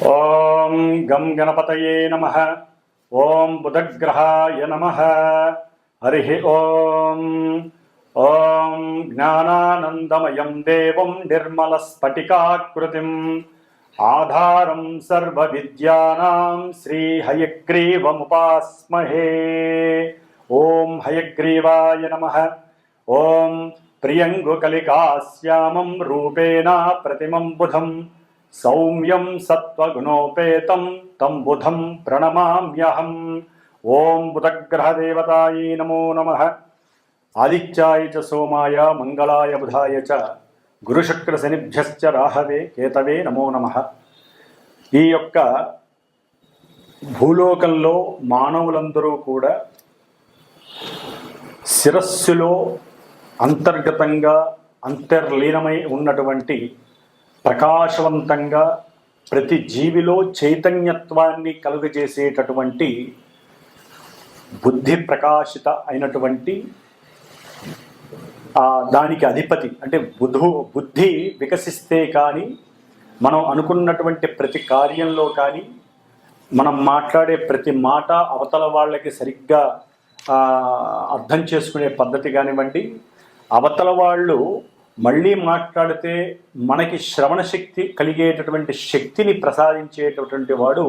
ఓం గం గణపతయే నమః. ఓం బుధగ్రహాయ నమః. హరి ఓం. ఓం జ్ఞానానందమయం దేవం నిర్మలస్ఫటికాకృతిం ఆధారం సర్వవిద్యానాం శ్రీహయగ్రీవముపాస్మహే. ఓం హయగ్రీవాయ నమః. ఓం ప్రియంగుకలికాశ్యామం రూపేణ ప్రతిమం బుధం సౌమ్యం సత్వగుణోపేతం తం బుధం ప్రణమామ్యహం. ఓం బుధగ్రహదేవతాయై నమో నమః. ఆదిత్యాయ చ సోమాయ మంగళాయ బుధాయ చ గురుశుక్రశనిభ్యశ్చ రాహవే కేతవే నమో నమః. ఈ యొక్క భూలోకంలో మానవులందరూ కూడా శిరస్సులో అంతర్గతంగా అంతర్లీనమై ఉన్నటువంటి ప్రకాశవంతంగా ప్రతి జీవిలో చైతన్యత్వాన్ని కలుగజేసేటటువంటి బుద్ధి ప్రకాశిత అయినటువంటి దానికి అధిపతి అంటే బుద్ధి వికసిస్తే కానీ మనం అనుకున్నటువంటి ప్రతి కార్యంలో కానీ మనం మాట్లాడే ప్రతి మాట అవతల వాళ్ళకి సరిగ్గా అర్థం చేసుకునే పద్ధతి కానివ్వండి, అవతల వాళ్ళు మళ్ళీ మాట్లాడితే మనకి శ్రవణ శక్తి కలిగేటటువంటి శక్తిని ప్రసాదించేటటువంటి వాడు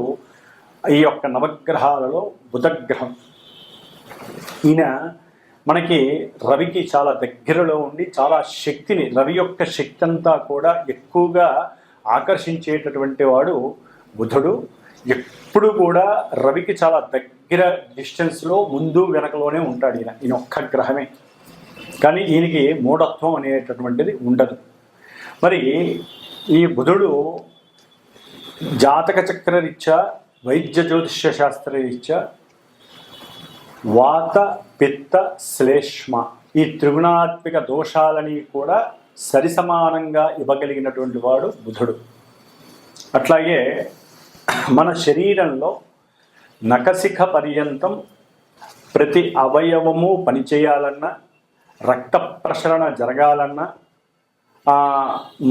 ఈ యొక్క నవగ్రహాలలో బుధగ్రహం. ఈయన మనకి రవికి చాలా దగ్గరలో ఉండి చాలా శక్తిని, రవి యొక్క శక్తి అంతా కూడా ఎక్కువగా ఆకర్షించేటటువంటి వాడు బుధుడు. ఎప్పుడు కూడా రవికి చాలా దగ్గర డిస్టెన్స్లో ముందు వెనకలోనే ఉంటాడు ఈయన ఒక్క గ్రహమే. కానీ ఈయనకి మూఢత్వం అనేటటువంటిది ఉండదు. మరి ఈ బుధుడు జాతక చక్రరీత్యా, వైద్య జ్యోతిష్య శాస్త్రరీత్యా వాత పిత్త శ్లేష్మ ఈ త్రిగుణాత్మిక దోషాలని కూడా సరిసమానంగా ఇవ్వగలిగినటువంటి వాడు బుధుడు. అట్లాగే మన శరీరంలో నఖశిఖ పర్యంతం ప్రతి అవయవము పనిచేయాలన్నా, రక్త ప్రసరణ జరగాలన్నా,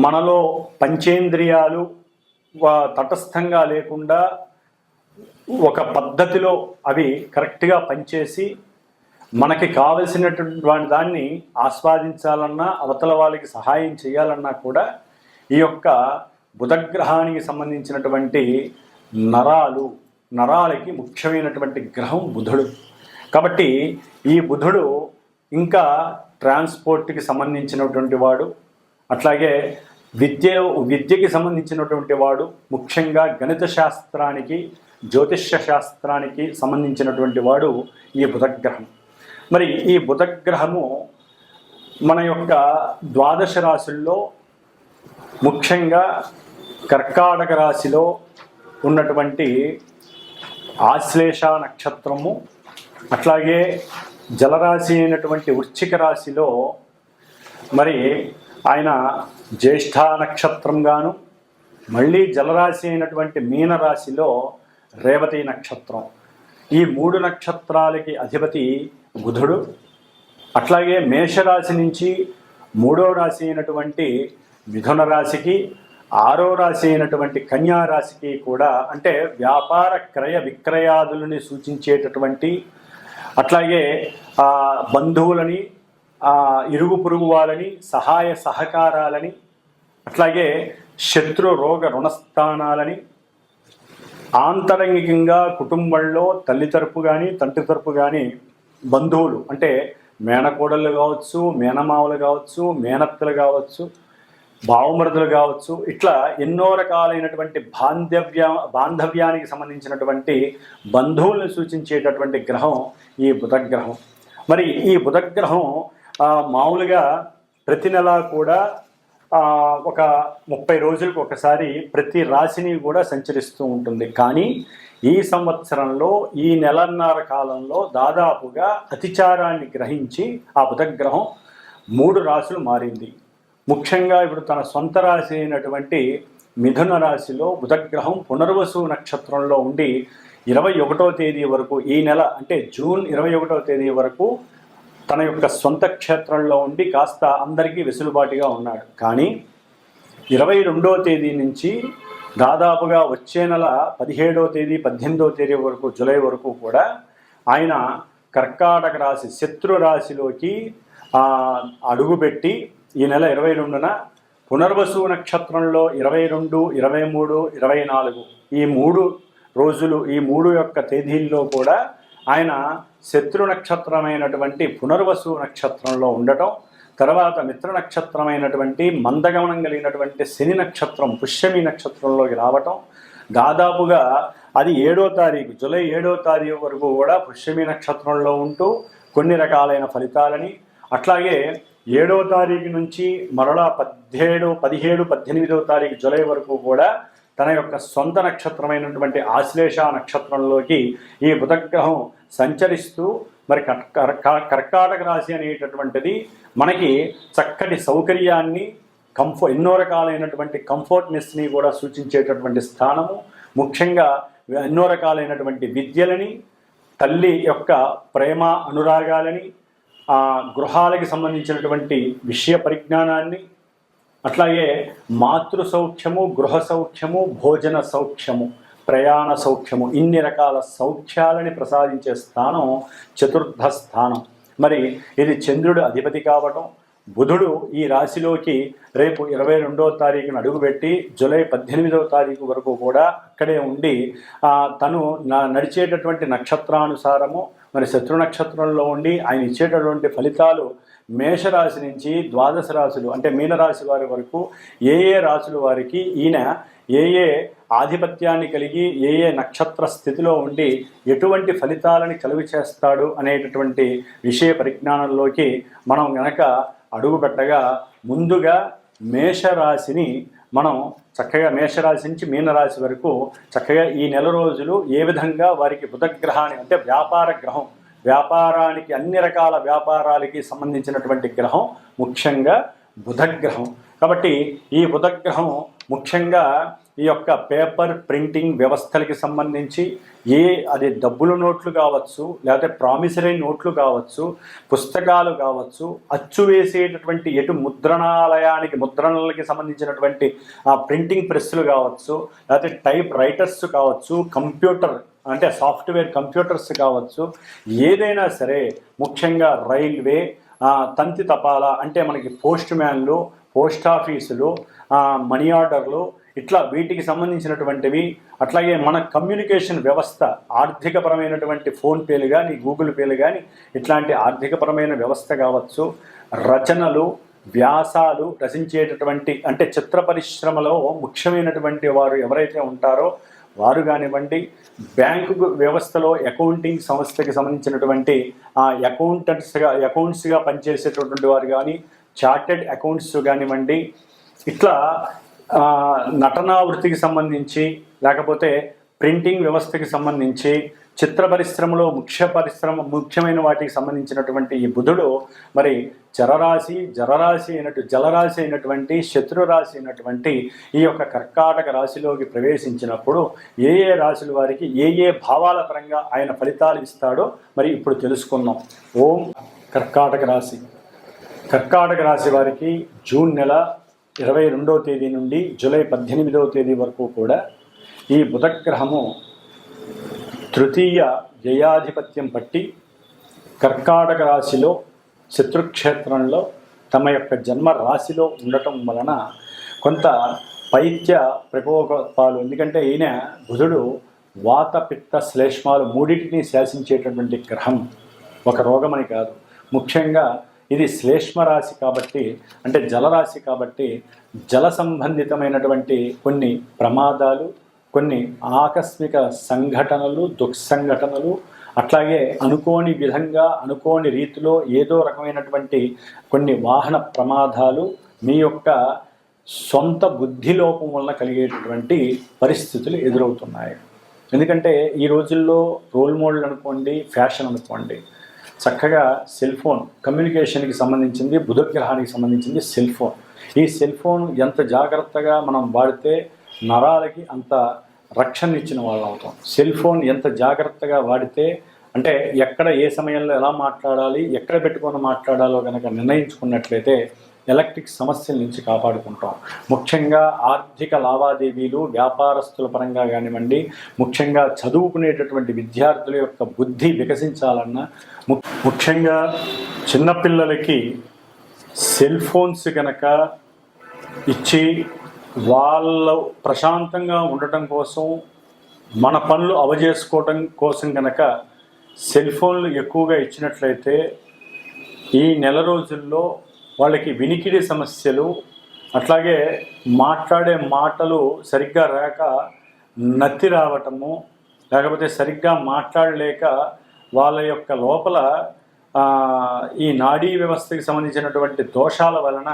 మనలో పంచేంద్రియాలు తటస్థంగా లేకుండా ఒక పద్ధతిలో అవి కరెక్ట్గా పనిచేసి మనకి కావలసినటువంటి దాన్ని ఆస్వాదించాలన్నా, అవతల వాళ్ళకి సహాయం చేయాలన్నా కూడా ఈ యొక్క బుధగ్రహానికి సంబంధించినటువంటి నరాలకి ముఖ్యమైనటువంటి గ్రహం బుధుడు. కాబట్టి ఈ బుధుడు ఇంకా ట్రాన్స్పోర్ట్కి సంబంధించినటువంటి వాడు, అట్లాగే విద్యకి సంబంధించినటువంటి వాడు, ముఖ్యంగా గణిత శాస్త్రానికి, జ్యోతిష్య శాస్త్రానికి సంబంధించినటువంటి వాడు ఈ బుధగ్రహం. మరి ఈ బుధగ్రహము మన యొక్క ద్వాదశ రాశుల్లో ముఖ్యంగా కర్కాటక రాశిలో ఉన్నటువంటి ఆశ్లేష నక్షత్రము, అట్లాగే జలరాశి అయినటువంటి వృశ్చిక రాశిలో మరి ఆయన జ్యేష్ఠ నక్షత్రంగాను, మళ్ళీ జలరాశి అయినటువంటి మీనరాశిలో రేవతి నక్షత్రం. ఈ 3 నక్షత్రాలకి అధిపతి బుధుడు. అట్లాగే మేషరాశి నుంచి 3వ రాశి అయినటువంటి మిథున రాశికి, 6వ రాశి అయినటువంటి కన్యా రాశికి కూడా, అంటే వ్యాపార క్రయ విక్రయాదులని సూచించేటటువంటి, అట్లాగే బంధువులని, ఇరుగు పొరుగు వాళ్ళని, సహాయ సహకారాలని, అట్లాగే శత్రు రోగ రుణస్థానాలని, ఆంతరంగికంగా కుటుంబంలో తల్లి తరపు కానీ తండ్రి తరపు కానీ బంధువులు అంటే మేనకోడళ్ళు కావచ్చు, మేనమావులు కావచ్చు, మేనత్తలు కావచ్చు, బావమరుదులు కావచ్చు, ఇట్లా ఎన్నో రకాలైనటువంటి బాంధవ్యానికి సంబంధించినటువంటి బంధువులను సూచించేటటువంటి గ్రహం ఈ బుధగ్రహం. మరి ఈ బుధగ్రహం మామూలుగా ప్రతి నెల కూడా ఒక 30 రోజులకు ఒకసారి ప్రతి రాశిని కూడా సంచరిస్తూ ఉంటుంది. కానీ ఈ సంవత్సరంలో ఈ నెలన్నర కాలంలో దాదాపుగా అతిచారాన్ని గ్రహించి ఆ బుధగ్రహం 3 రాశులు మారింది. ముఖ్యంగా ఇప్పుడు తన సొంత రాశి అయినటువంటి మిథున రాశిలో బుధగ్రహం పునర్వసు నక్షత్రంలో ఉండి 21వ తేదీ వరకు, ఈ నెల అంటే జూన్ 21వ తేదీ వరకు తన యొక్క సొంత క్షేత్రంలో ఉండి కాస్త అందరికీ వెసులుబాటుగా ఉన్నాడు. కానీ 22వ తేదీ నుంచి దాదాపుగా వచ్చే నెల 17వ తేదీ 18వ తేదీ వరకు, జూలై వరకు కూడా ఆయన కర్కాటక రాశి శత్రు రాశిలోకి అడుగుపెట్టి ఈ నెల 22న పునర్వసు నక్షత్రంలో 22, 23, 24 ఈ 3 రోజులు, ఈ 3 యొక్క తేదీల్లో కూడా ఆయన శత్రు నక్షత్రమైనటువంటి పునర్వసు నక్షత్రంలో ఉండటం, తర్వాత మిత్ర నక్షత్రమైనటువంటి మందగమనం కలిగినటువంటి శని నక్షత్రం పుష్యమి నక్షత్రంలోకి రావటం, దాదాపుగా అది 7వ తారీఖు, జూలై 7వ తారీఖు వరకు కూడా పుష్యమి నక్షత్రంలో ఉంటూ కొన్ని రకాలైన ఫలితాలని, అట్లాగే 7వ తారీఖు నుంచి మరలా 17, 18వ తారీఖు జూలై వరకు కూడా తన యొక్క సొంత నక్షత్రమైనటువంటి ఆశ్లేష నక్షత్రంలోకి ఈ బుధగ్రహం సంచరిస్తూ మరి కర్కాటక రాశి అనేటటువంటిది మనకి చక్కటి సౌకర్యాన్ని, ఎన్నో రకాలైనటువంటి కంఫర్ట్నెస్ని కూడా సూచించేటటువంటి స్థానము. ముఖ్యంగా ఎన్నో రకాలైనటువంటి విద్యలని, తల్లి యొక్క ప్రేమ అనురాగాలని, గృహాలకి సంబంధించినటువంటి విషయ పరిజ్ఞానాన్ని, అట్లాగే మాతృ సౌఖ్యము, గృహ సౌఖ్యము, భోజన సౌఖ్యము, ప్రయాణ సౌఖ్యము, ఇన్ని రకాల సౌఖ్యాలని ప్రసాదించే స్థానం చతుర్థ స్థానం. మరి ఇది చంద్రుడు అధిపతి కావటం, బుధుడు ఈ రాశిలోకి రేపు 22వ తారీఖున అడుగుపెట్టి జూలై 18వ తారీఖు వరకు కూడా అక్కడే ఉండి తను నడిచేటటువంటి నక్షత్రానుసారము మరి శత్రు నక్షత్రంలో ఉండి ఆయన ఇచ్చేటటువంటి ఫలితాలు మేషరాశి నుంచి ద్వాదశ రాశులు అంటే మీనరాశి వారి వరకు ఏ రాశుల వారికి ఈయన ఏ ఆధిపత్యాన్ని కలిగి ఏ నక్షత్ర స్థితిలో ఉండి ఎటువంటి ఫలితాలని కలుగు చేస్తాడు అనేటటువంటి విషయ పరిజ్ఞానంలోకి మనం గనక అడుగుపెట్టగా ముందుగా మేషరాశిని మనం చక్కగా మేషరాశి నుంచి మీనరాశి వరకు చక్కగా ఈ నెల రోజులు ఏ విధంగా వారికి బుధగ్రహాన్ని అంటే వ్యాపార గ్రహం, వ్యాపారానికి అన్ని రకాల వ్యాపారాలకి సంబంధించినటువంటి గ్రహం ముఖ్యంగా బుధగ్రహం. కాబట్టి ఈ బుధగ్రహం ముఖ్యంగా ఈ యొక్క పేపర్ ప్రింటింగ్ వ్యవస్థలకి సంబంధించి అది డబ్బుల నోట్లు కావచ్చు, లేకపోతే ప్రామిసరీ నోట్లు కావచ్చు, పుస్తకాలు కావచ్చు, అచ్చు వేసేటటువంటి ముద్రణలకి సంబంధించినటువంటి ప్రింటింగ్ ప్రెస్సులు కావచ్చు, లేకపోతే టైప్ రైటర్స్ కావచ్చు, కంప్యూటర్ అంటే సాఫ్ట్వేర్ కంప్యూటర్స్ కావచ్చు, ఏదైనా సరే ముఖ్యంగా రైల్వే, తంతి తపాలా అంటే మనకి పోస్ట్ మ్యాన్లు, పోస్ట్ ఆఫీసులు, మనీ ఆర్డర్లు, ఇట్లా వీటికి సంబంధించినటువంటివి, అట్లాగే మన కమ్యూనికేషన్ వ్యవస్థ ఆర్థికపరమైనటువంటి ఫోన్పేలు కానీ, గూగుల్ పేలు కానీ ఇట్లాంటి ఆర్థికపరమైన వ్యవస్థ కావచ్చు, రచనలు, వ్యాసాలు రచించేటటువంటి అంటే చిత్ర పరిశ్రమలో ముఖ్యమైనటువంటి వారు ఎవరైతే ఉంటారో వారు కానివ్వండి, బ్యాంకు వ్యవస్థలో అకౌంటింగ్ సంస్థకి సంబంధించినటువంటి అకౌంట్స్గా పనిచేసేటటువంటి వారు కానీ, చార్టెడ్ అకౌంట్స్ కానివ్వండి, ఇట్లా నటనా వృత్తికి సంబంధించి, లేకపోతే ప్రింటింగ్ వ్యవస్థకి సంబంధించి, చిత్ర పరిశ్రమలో ముఖ్యమైన వాటికి సంబంధించినటువంటి ఈ బుధుడు మరి జలరాశి అయినటువంటి శత్రురాశి అయినటువంటి ఈ యొక్క కర్కాటక రాశిలోకి ప్రవేశించినప్పుడు ఏ రాశుల వారికి ఏ భావాల పరంగా ఆయన ఫలితాలు ఇస్తాడో మరి ఇప్పుడు తెలుసుకుందాం. ఓం కర్కాటక రాశి వారికి జూన్ నెల 22వ తేదీ నుండి జూలై 18వ తేదీ వరకు కూడా ఈ బుధగ్రహము తృతీయ వ్యయాధిపత్యం పట్టి కర్కాటక రాశిలో శత్రుక్షేత్రంలో తమ యొక్క జన్మ రాశిలో ఉండటం వలన కొంత పైత్య ప్రకోపాలు, ఎందుకంటే ఈయన బుధుడు వాత పిత్త శ్లేష్మాలు మూడింటిని శాసించేటటువంటి గ్రహం, ఒక రోగమని కాదు. ముఖ్యంగా ఇది శ్లేష్మ రాశి కాబట్టి అంటే జలరాశి కాబట్టి జల సంబంధితమైనటువంటి కొన్ని ప్రమాదాలు, కొన్ని ఆకస్మిక సంఘటనలు, దుఃసంఘటనలు, అట్లాగే అనుకోని విధంగా అనుకోని రీతిలో ఏదో రకమైనటువంటి కొన్ని వాహన ప్రమాదాలు మీ యొక్క సొంత బుద్ధిలోపం వలన కలిగేటటువంటి పరిస్థితులు ఎదురవుతున్నాయి. ఎందుకంటే ఈ రోజుల్లో రోల్ మోడల్ అనుకోండి, ఫ్యాషన్ అనుకోండి, చక్కగా సెల్ ఫోన్ కమ్యూనికేషన్కి సంబంధించింది, బుధగ్రహానికి సంబంధించింది సెల్ ఫోన్. ఈ సెల్ ఫోన్ ఎంత జాగ్రత్తగా మనం వాడితే నరాలకి అంత రక్షణ ఇచ్చిన వాళ్ళు అవుతాం. సెల్ ఫోన్ ఎంత జాగ్రత్తగా వాడితే అంటే ఎక్కడ ఏ సమయంలో ఎలా మాట్లాడాలి, ఎక్కడ పెట్టుకొని మాట్లాడాలో కనుక నిర్ణయించుకున్నట్లయితే ఎలక్ట్రిక్ సమస్యల నుంచి కాపాడుకుంటాం. ముఖ్యంగా ఆర్థిక లావాదేవీలు వ్యాపారస్తుల పరంగా కానివ్వండి, ముఖ్యంగా చదువుకునేటటువంటి విద్యార్థుల యొక్క బుద్ధి వికసించాలన్నా, ముఖ్యంగా చిన్నపిల్లలకి సెల్ ఫోన్స్ కనుక ఇచ్చి వాళ్ళు ప్రశాంతంగా ఉండటం కోసం, మన పనులు అవజేసుకోవటం కోసం కనుక సెల్ ఫోన్లు ఎక్కువగా ఇచ్చినట్లయితే ఈ నెల రోజుల్లో వాళ్ళకి వినికిడి సమస్యలు, అట్లాగే మాట్లాడే మాటలు సరిగ్గా రాక నత్తి రావటము, లేకపోతే సరిగ్గా మాట్లాడలేక వాళ్ళ యొక్క లోపల ఈ నాడీ వ్యవస్థకి సంబంధించినటువంటి దోషాల వలన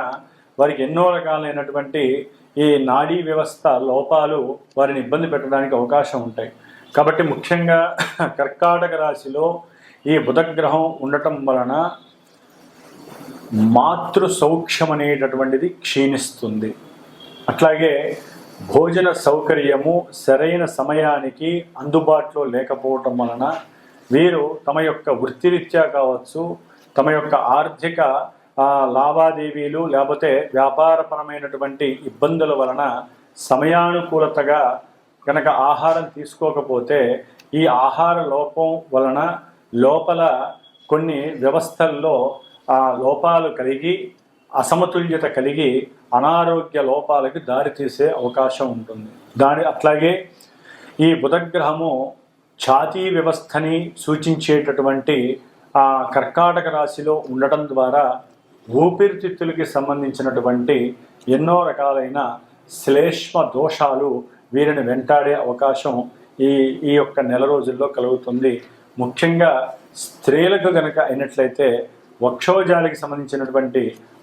వారికి ఎన్నో రకాలైనటువంటి ఈ నాడీ వ్యవస్థ లోపాలు వారిని ఇబ్బంది పెట్టడానికి అవకాశం ఉంటాయి. కాబట్టి ముఖ్యంగా కర్కాటక రాశిలో ఈ బుధగ్రహం ఉండటం వలన మాతృ సౌఖ్యం అనేటటువంటిది క్షీణిస్తుంది. అట్లాగే భోజన సౌకర్యము సరైన సమయానికి అందుబాటులో లేకపోవటం వలన వీరు తమ యొక్క వృత్తిరీత్యా కావచ్చు, తమ యొక్క ఆర్థిక లావాదేవీలు లేకపోతే వ్యాపారపరమైనటువంటి ఇబ్బందుల వలన సమయానుకూలతగా కనుక ఆహారం తీసుకోకపోతే ఈ ఆహార లోపం వలన లోపల కొన్ని వ్యవస్థల్లో లోపాలు కలిగి అసమతుల్యత కలిగి అనారోగ్య లోపాలకు దారితీసే అవకాశం ఉంటుంది. అట్లాగే ఈ బుధగ్రహము ఛాతీ వ్యవస్థని సూచించేటటువంటి కర్కాటక రాశిలో ఉండటం ద్వారా ఊపిరితిత్తులకి సంబంధించినటువంటి ఎన్నో రకాలైన శ్లేష్మ దోషాలు వీరిని వెంటాడే అవకాశం ఈ యొక్క నెల రోజుల్లో కలుగుతుంది. ముఖ్యంగా స్త్రీలకు గనక అయినట్లయితే వక్షోజాలకి సంబంధించినటువంటి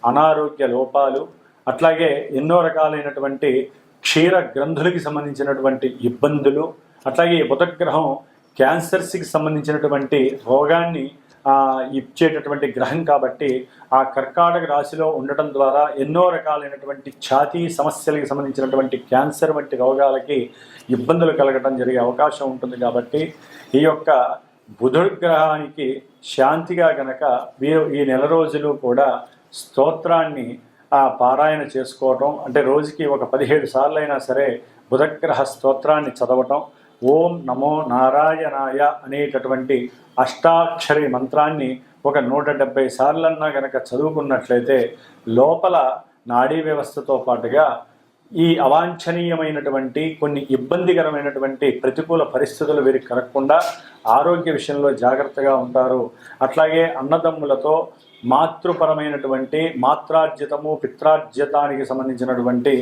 అనారోగ్య లోపాలు, అట్లాగే ఎన్నో రకాలైనటువంటి క్షీర గ్రంథులకి సంబంధించినటువంటి ఇబ్బందులు, అట్లాగే బుధగ్రహం క్యాన్సర్స్కి సంబంధించినటువంటి రోగాన్ని ఇచ్చేటటువంటి గ్రహం కాబట్టి ఆ కర్కాటక రాశిలో ఉండటం ద్వారా ఎన్నో రకాలైనటువంటి ఛాతీ సమస్యలకి సంబంధించినటువంటి క్యాన్సర్ వంటి రోగాలకి ఇబ్బందులు కలగడం జరిగే అవకాశం ఉంటుంది. కాబట్టి ఈ యొక్క బుధగ్రహానికి శాంతిగా గనక వీరు ఈ నెల రోజులు కూడా స్తోత్రాన్ని పారాయణ చేసుకోవటం, అంటే రోజుకి ఒక 17 సార్లు అయినా సరే బుధగ్రహ స్తోత్రాన్ని చదవటం, ఓం నమో నారాయణాయ అనేటటువంటి అష్టాక్షరి మంత్రాన్ని ఒక 170 సార్లన్నా కనుక చదువుకున్నట్లయితే లోపల నాడీ వ్యవస్థతో పాటుగా ఈ అవాంఛనీయమైనటువంటి కొన్ని ఇబ్బందికరమైనటువంటి ప్రతికూల పరిస్థితులు వీరికి కలగకుండా ఆరోగ్య విషయంలో జాగ్రత్తగా ఉంటారు. అట్లాగే అన్నదమ్ములతో మాతృపరమైనటువంటి మాత్రార్జితము పిత్రార్జితానికి సంబంధించినటువంటి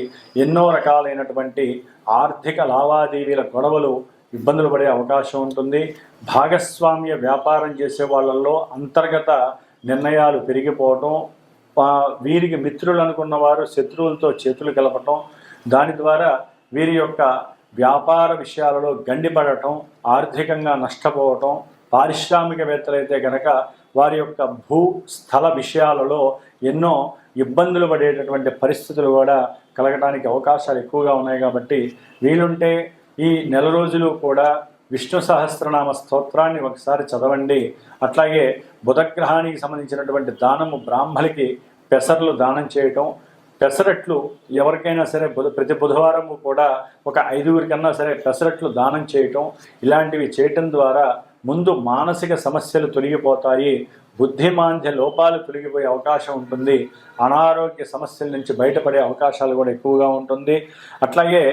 ఎన్నో రకాలైనటువంటి ఆర్థిక లావాదేవీల గొడవలు ఇబ్బందులు పడే అవకాశం ఉంటుంది. భాగస్వామ్య వ్యాపారం చేసే వాళ్ళల్లో అంతర్గత నిర్ణయాలు పెరిగిపోవటం, వీరికి మిత్రులు అనుకున్న వారు శత్రువులతో చేతులు కలపటం, దాని ద్వారా వీరి యొక్క వ్యాపార విషయాలలో గండిపడటం, ఆర్థికంగా నష్టపోవటం, పారిశ్రామికవేత్తలైతే కనుక వారి యొక్క భూ స్థల విషయాలలో ఎన్నో ఇబ్బందులు పడేటటువంటి పరిస్థితులు కూడా కలగడానికి అవకాశాలు ఎక్కువగా ఉన్నాయి. కాబట్టి వీలుంటే ఈ నెల రోజులు కూడా విష్ణు సహస్రనామ స్తోత్రాన్ని ఒకసారి చదవండి. అట్లాగే బుధగ్రహానికి సంబంధించినటువంటి దానము బ్రాహ్మలికి పెసర్లు దానం చేయటం, పెసరట్లు ఎవరికైనా సరే ప్రతి బుధవారము కూడా ఒక 5 కన్నా సరే పెసరట్లు దానం చేయటం, ఇలాంటివి చేయటం ద్వారా ముందు మానసిక సమస్యలు తొలగిపోతాయి, బుద్ధిమాంద్య లోపాలు తొలగిపోయే అవకాశం ఉంటుంది, అనారోగ్య సమస్యల నుంచి బయటపడే అవకాశాలు కూడా ఎక్కువగా ఉంటుంది. అట్లాగే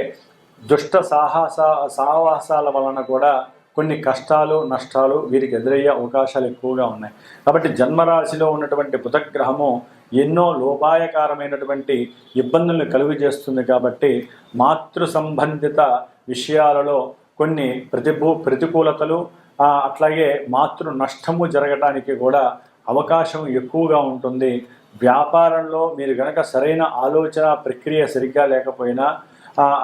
దుష్ట సాహసాల వలన కూడా కొన్ని కష్టాలు నష్టాలు వీరికి ఎదురయ్యే అవకాశాలు ఎక్కువగా ఉన్నాయి. కాబట్టి జన్మరాశిలో ఉన్నటువంటి బుధగ్రహము ఎన్నో లోపాయకారమైనటువంటి ఇబ్బందులను కలుగు చేస్తుంది. కాబట్టి మాతృ సంబంధిత విషయాలలో కొన్ని ప్రతికూలతలు, అట్లాగే మాతృ నష్టము జరగటానికి కూడా అవకాశం ఎక్కువగా ఉంటుంది. వ్యాపారంలో మీరు గనక సరైన ఆలోచన ప్రక్రియ సరిగ్గా లేకపోయినా,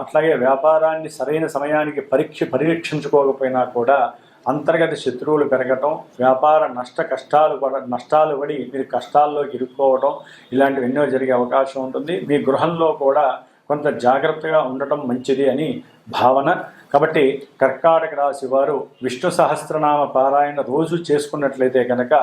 అట్లాగే వ్యాపారాన్ని సరైన సమయానికి పరీక్షించుకోకపోయినా కూడా అంతర్గత శత్రువులు పెరగటం, వ్యాపార నష్టాలు పడి మీరు కష్టాల్లోకి ఇరుక్కోవడం, ఇలాంటివి ఎన్నో జరిగే అవకాశం ఉంటుంది. మీ గృహంలో కూడా కొంత జాగ్రత్తగా ఉండటం మంచిది అని భావన. కాబట్టి కర్కాటక రాశి వారు విష్ణు సహస్రనామ పారాయణ రోజు చేసుకున్నట్లయితే కనుక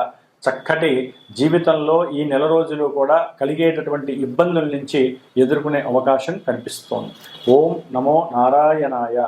చక్కటి జీవితంలో ఈ నెల రోజులు కూడా కలిగేటటువంటి ఇబ్బందుల నుంచి ఎదుర్కొనే అవకాశం కనిపిస్తోంది. ఓం నమో నారాయణాయ.